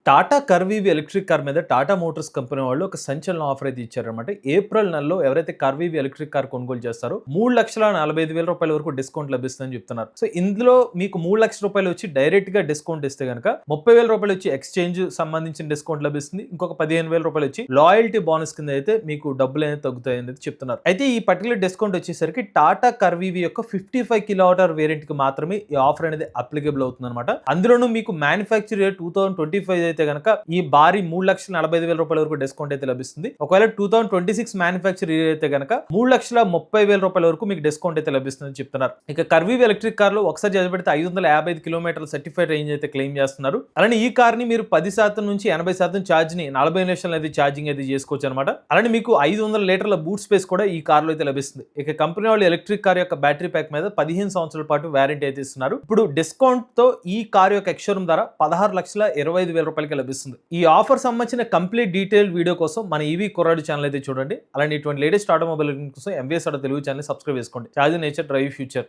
Tata కర్వీవి electric car మీద Tata Motors company వాళ్ళు ఒక సంచలన ఆఫర్ అయితే ఇచ్చారనమాట. ఏప్రిల్ నెలలో ఎవరైతే కర్వీవి ఎలక్ట్రిక్ కార్ కొనుగోలు చేస్తారో 3,45,000 రూపాయల వరకు డిస్కౌంట్ లభిస్తుందని చెప్తున్నారు. సో ఇందులో మీకు 3 లక్షల రూపాయలు వచ్చి డైరెక్ట్ గా డిస్కౌంట్ ఇస్తే కనుక 30,000 రూపాయలు వచ్చి ఎక్స్చేంజ్ సంబంధించిన డిస్కౌంట్ లభిస్తుంది. ఇంకొక 15,000 రూపాయలు వచ్చి లాయల్టీ బోనస్ కింద అయితే మీకు డబ్బులు అనేది తగ్గుతాయి అనేది చెప్తున్నారు. అయితే ఈ పర్టికులర్ డిస్కౌంట్ వచ్చేసరికి టాటా కర్వీవి యొక్క 55 కిలోవాట్ వేరియంట్ కి మాత్రమే ఈ ఆఫర్ అనేది అప్లికేబుల్ అవుతుంది అనమాట. అందులోనూ మీకు మ్యానుఫ్యాక్చర్ ఇయర్ 2025 అయితే కనుక ఈ భారీ 3,45,000 రూపాయల వరకు డిస్కౌంట్ అయితే లభిస్తుంది. ఒకవేళ 2026 మ్యానుఫ్యాక్చర్ ఇయర్ అయితే కనుక 3,30,000 రూపాయల వరకు మీకు డిస్కౌంట్ అయితే లభిస్తుందని చెప్తున్నారు. ఇక కర్వీవి ఎలక్ట్రిక్ కార్ లో ఒకసారి చదివిపెడితే 555 కిలోమీటర్ల సర్టిఫైడ్ రేంజ్ అయితే క్లెయిమ్ చేస్తున్నారు. అలానే ఈ కార్ ని మీరు 10% నుంచి 80% ఛార్జ్ ని 40 నిమిషాలు అయితే ఛార్జింగ్ అయితే చేసుకోవచ్చు అనమాట. అలానే మీకు 500 లీటర్ల బూట్ స్పేస్ కూడా ఈ కార్ లో అయితే లభిస్తుంది. ఇక కంపెనీ వాళ్ళు ఎలక్ట్రిక్ కార్ యొక్క బ్యాటరీ ప్యాక్ మీద 15 సంవత్సరాల పాటు వారంటీ అయితే ఇస్తున్నారు. ఇప్పుడు డిస్కౌంట్ తో ఈ కార్ యొక్క ఎక్స్‌షోరూమ్ ధర 16,25,000 రూపాయలకి లభిస్తుంది. ఈ ఆఫర్ సంబంధించిన కంప్లీట్ డీటెయిల్ వీడియో కోసం మన ఈవీ కుర్రాడు ఛానల్ అయితే చూడండి. అలానే ఇటువంటి లేటెస్ట్ ఆటోమొబైల్ కోసం MVS auto Telugu channel subscribe చేసుకోండి. Charge nature drive future.